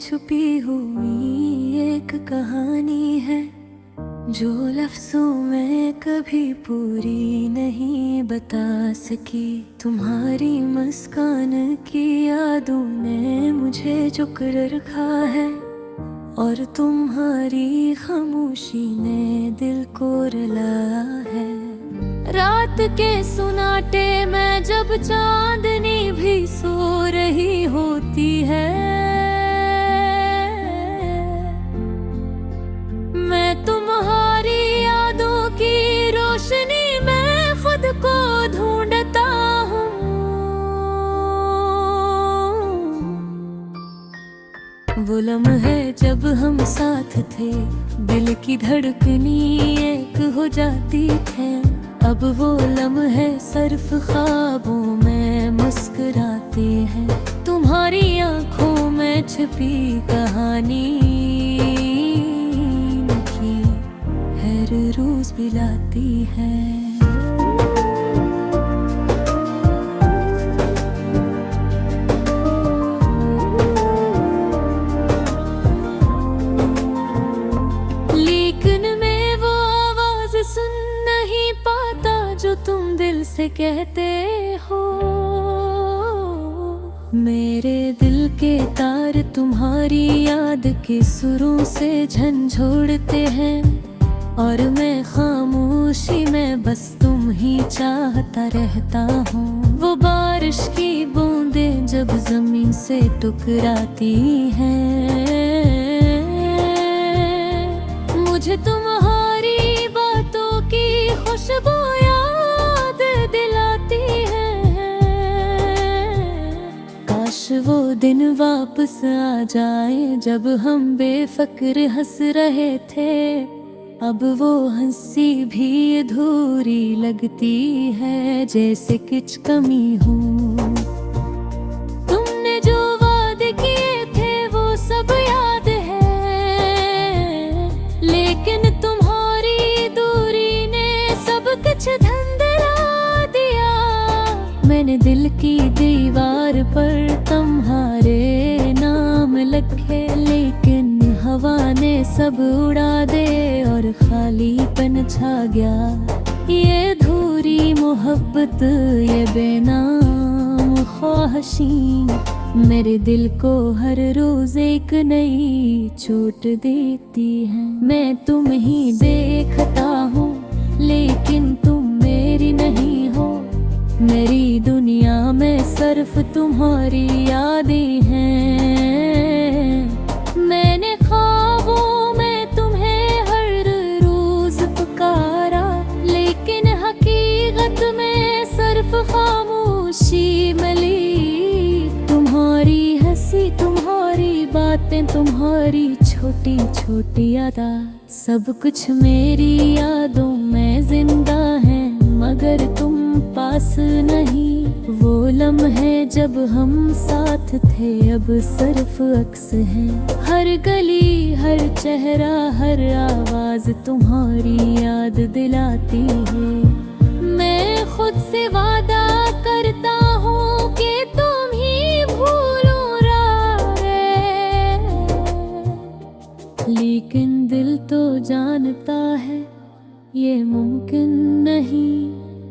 छुपी हुई एक कहानी है जो लफ्जों में कभी पूरी नहीं बता सकी। तुम्हारी मुस्कान की यादों ने मुझे जकड़ रखा है और तुम्हारी खामोशी ने दिल को रुलाया है। रात के सुनाटे में जब चांदनी भी सो रही होती है, मैं तुम्हारी यादों की रोशनी में खुद को ढूंढता हूँ। वो लम्हे जब हम साथ थे, दिल की धड़कनी एक हो जाती थे। अब वो लम्हे सिर्फ ख्वाबों में मुस्कुराते हैं। तुम्हारी आंखों में छिपी कहानी की हर रोज पिलाती है। जो तुम दिल से कहते हो, मेरे दिल के तार तुम्हारी याद के सुरों से झंझोड़ते हैं और मैं खामोशी में बस तुम ही चाहता रहता हूँ। वो बारिश की बूंदें जब जमीन से टकराती हैं, मुझे तुम्हारी बातों की खुशबू वो दिन वापस आ जाए जब हम बेफिक्र हंस रहे थे। अब वो हंसी भी अधूरी लगती है, जैसे कुछ कमी हो। तुमने जो वादे किए थे वो सब याद है, लेकिन तुम्हारी दूरी ने सब कुछ धुंधला दिया। मैंने दिल की दीवार पर तुम्हारे नाम लिखे, लेकिन हवा ने सब उड़ा दे और खालीपन छा गया। ये अधूरी मोहब्बत, ये बेनाम ख्वाहिशें मेरे दिल को हर रोज एक नई चोट देती है। मैं तुम ही देखता हूँ लेकिन तुम मेरी नहीं हो। मेरी दुनिया में सिर्फ तुम्हारी यादें हैं। मैंने ख्वाबों में तुम्हें हर रोज पुकारा, लेकिन हकीकत में सिर्फ खामोशी मिली। तुम्हारी हंसी, तुम्हारी बातें, तुम्हारी छोटी छोटी यादें, सब कुछ मेरी यादों में जिंदा है, मगर तुम पास नहीं। वो लम्हे जब हम साथ थे अब सिर्फ अक्स है। हर गली, हर चेहरा, हर आवाज तुम्हारी याद दिलाती है। मैं खुद से वादा करता हूँ कि तुम ही भूलो रहे, लेकिन दिल तो जानता है ये मुमकिन नहीं।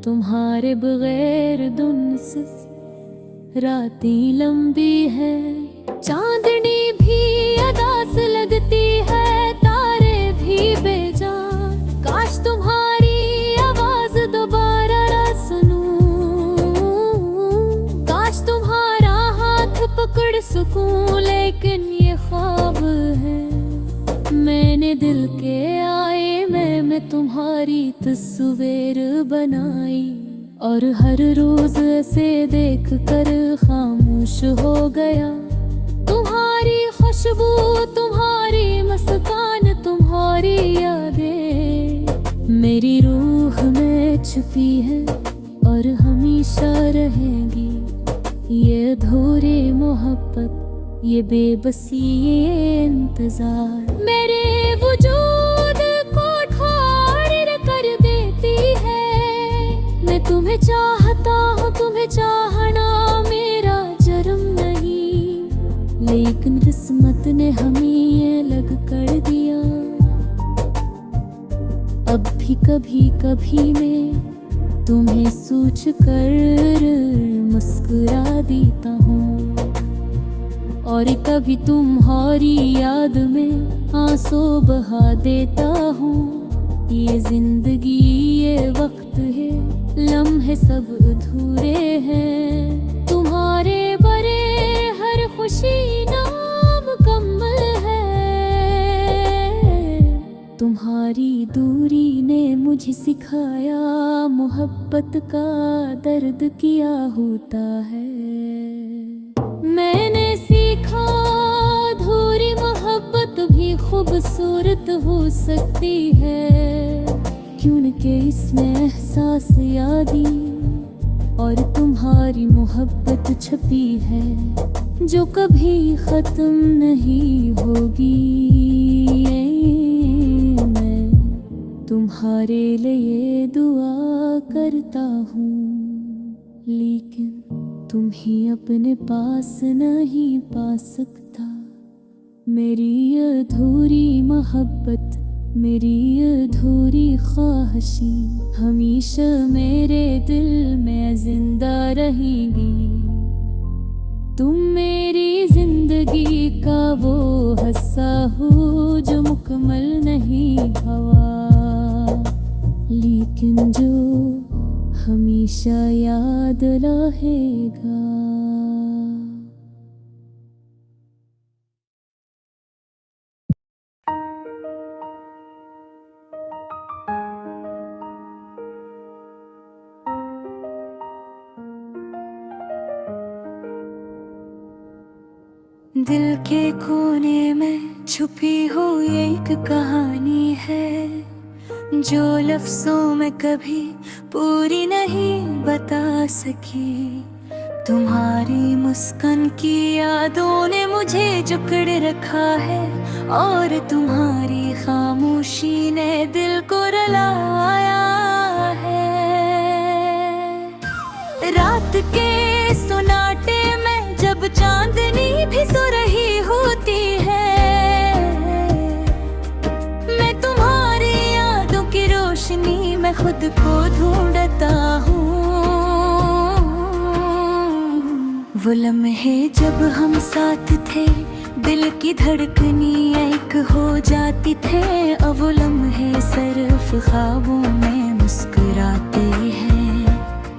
तुम्हारे बगैर दिन से रातें लंबी है, चांदनी भी अदास लगती है, तारे भी बेजान। काश तुम्हारी आवाज दोबारा सुनूं, काश तुम्हारा हाथ पकड़ सकूं, लेकिन ये ख्वाब है। मैंने दिल के आए में तुम्हारी तस्वीर बनाई और हर रोज ऐसे देख कर खामोश हो गया। तुम्हारी खुशबू, तुम्हारी मुस्कान, तुम्हारी यादें मेरी रूह में छुपी है और हमेशा रहेंगी। ये अधूरी मोहब्बत, ये बेबसी, ये इंतजार मेरे वजूद को ठाड़ कर देती है। मैं तुम्हें चाहता हूँ, तुम्हें चाहना मेरा जर्म नहीं, लेकिन किस्मत ने तुमने हमें ये लग कर दिया। अब भी कभी कभी मैं तुम्हें सोच कर मुस्कुरा देता हूँ, और कभी तुम्हारी याद में आंसू बहा देता हूँ। ये जिंदगी ये वक्त है, लम्हे सब अधूरे हैं। तुम्हारे बरे हर खुशी नामुकम्मल है। तुम्हारी दूरी ने मुझे सिखाया मोहब्बत का दर्द क्या होता है। मैंने सीखा अधूरी मोहब्बत भी खूबसूरत हो सकती है, क्योंकि इसमें एहसास यादी और तुम्हारी मोहब्बत छपी है, जो कभी खत्म नहीं होगी। मैं तुम्हारे लिए दुआ करता हूँ, लेकिन तुम ही अपने पास नहीं पा सकता। मेरी अधूरी मोहब्बत, मेरी अधूरी ख्वाहिशी हमेशा मेरे दिल में जिंदा रहेगी। तुम मेरी जिंदगी का वो हिस्सा हो जो मुकम्मल नहीं हुआ, लेकिन जो हमेशा याद रहेगा। दिल के कोने में छुपी हो एक कहानी है, जो लफ्जों में कभी पूरी नहीं बता सकी। तुम्हारी मुस्कान की यादों ने मुझे जकड़ रखा है, और तुम्हारी खामोशी ने दिल को रुलाया है। रात के सुनाटे में जब चांदनी भी सो रही होती है, मैं तुम्हारी यादों की रोशनी में खुद को ढूंढता हूँ। वो लम्हे जब हम साथ थे, दिल की धड़कनी एक हो जाती थे। अब वो लम्हे सिर्फ ख्वाबों में मुस्कुराते हैं।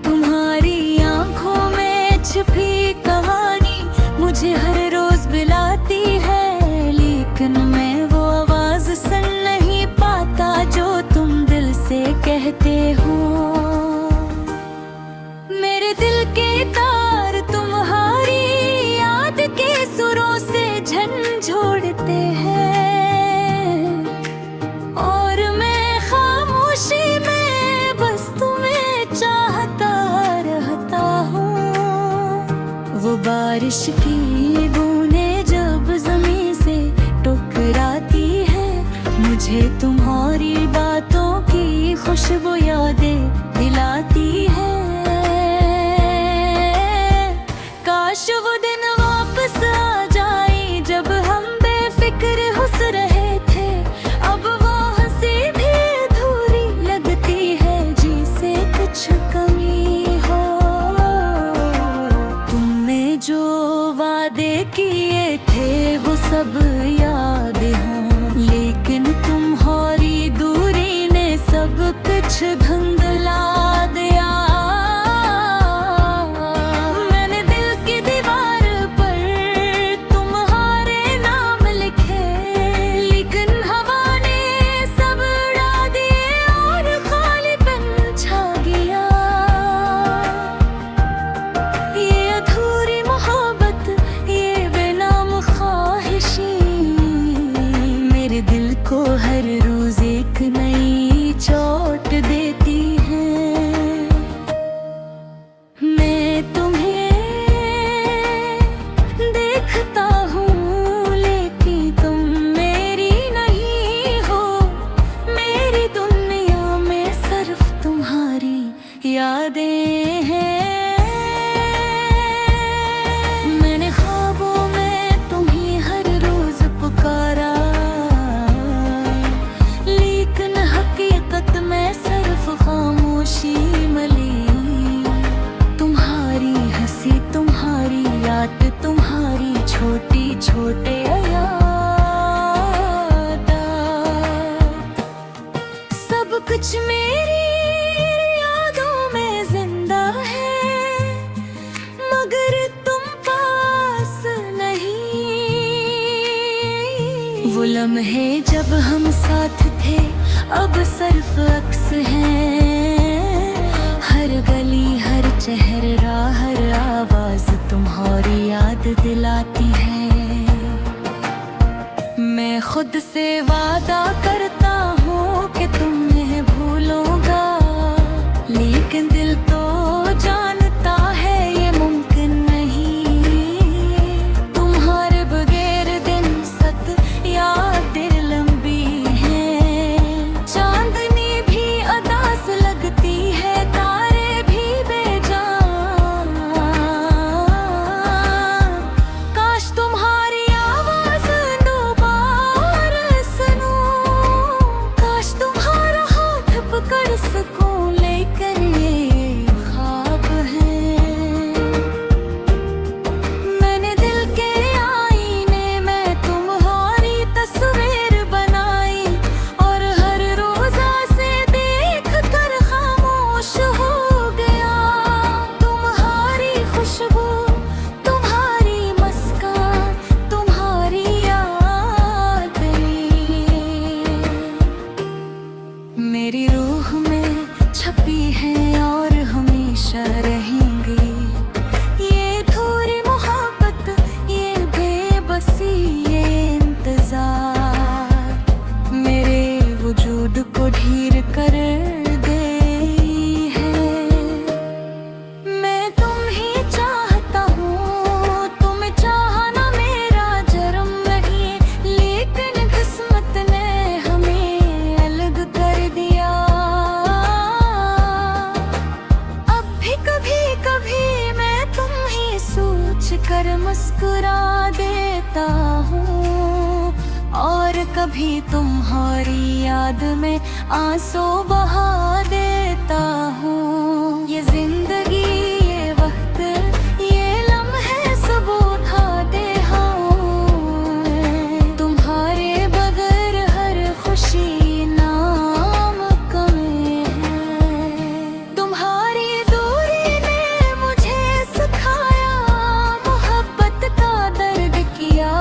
तुम्हारी आंखों में छिपी कहानी मुझे हर रोज बुलाती है, लेकिन मैं वो आवाज सुन नहीं पाता जो तुम दिल से कहते हो। मेरे दिल के तार तुम्हारी याद के सुरों से झंझोड़ते हैं, और मैं खामोशी में बस तुम्हें चाहता रहता हूँ। वो बारिश की बूंदें जब ज़मीं से टकराती है, मुझे तुम्हारी बातों की खुशबू यादें दिलाती है। काश वो दिन वापस आ जाए जब हम बेफिक्र हंस रहे थे। अब वो हंसी भी अधूरी लगती है, जिसे कुछ कमी हो। तुमने जो वादे किए थे वो सब याद हों, लेकिन तुम्हारी दूरी ने सब कुछ धुंधला दिया। मैंने दिल की दीवार पर तुम्हारे नाम लिखे, लेकिन हवा ने सब उड़ा दिए और खालीपन छा गया। ये अधूरी मोहब्बत, ये बेनाम ख्वाहिशी मेरे दिल को हर रोज एक नई चोट देती है। मैं तुम्हें देखता हूँ, लेकिन तुम मेरी नहीं हो। मेरी दुनिया में सिर्फ तुम्हारी यादें हैं। मैंने ख्वाबों में तुम्हें हर रोज सच मेरी यादों में जिंदा है, मगर तुम पास नहीं। वो लम्हे जब हम साथ थे अब सिर्फ अक्स हैं। हर गली हर चेहरा हर आवाज तुम्हारी याद दिलाती है। मैं खुद से वादा करता हूँ कि तुम्हें भूलूंगा, लेकिन दिल तो जानता है ये मुमकिन नहीं। तुम्हारे बगैर दिन सत यादें लंबी हैं, चांदनी भी अदास लगती है, तारे भी बेजान। काश तुम्हारी आवाज कर सकूं, लेकिन ये ख्वाब है। मैंने दिल के आईने में तुम्हारी तस्वीर बनाई, और हर रोजा से देख कर खामोश हो गया। तुम्हारी खुशबू तुम्हारी मुस्कान तुम्हारी यादें मेरी रूह में छपी है और हमेशा रहेंगी। ये थोड़ी मोहब्बत ये बेबसी ये इंतजार मेरे वजूद को ढीर कर गई है। मैं तुम ही चाहता हूँ, तुम्हें चाहना मेरा जर्म नहीं, लेकिन किस्मत ने हमें अलग कर दिया। कभी कभी मैं तुम ही सोच कर मुस्कुरा देता हूँ, और कभी तुम्हारी याद में आंसू बहा देता हूँ। ये जिंदगी ये वक्त ये लम्हे सब उठा दे हूँ, तुम्हारे बगैर हर खुशी नाम कमे है। तुम्हारी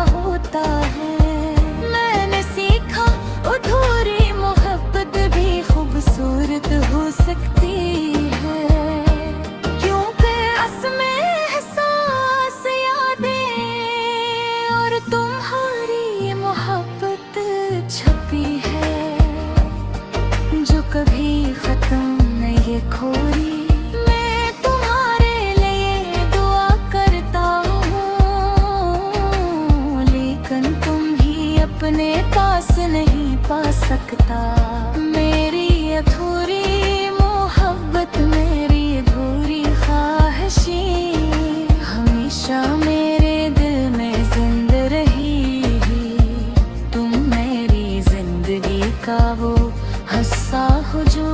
होता है, मैंने सीखा अधूरी मोहब्बत भी खूबसूरत हो सकती है, क्योंकि असमें एहसास यादें और तुम्हारी मोहब्बत छपी है, जो कभी खत्म नहीं खोरी। मैं तुम्हारे लिए दुआ करता अपने पास नहीं पा सकता। मेरी अधूरी मोहब्बत मेरी अधूरी ख्वाहिशी हमेशा मेरे दिल में जिंदा रही। तुम मेरी जिंदगी का वो हिस्सा हो जो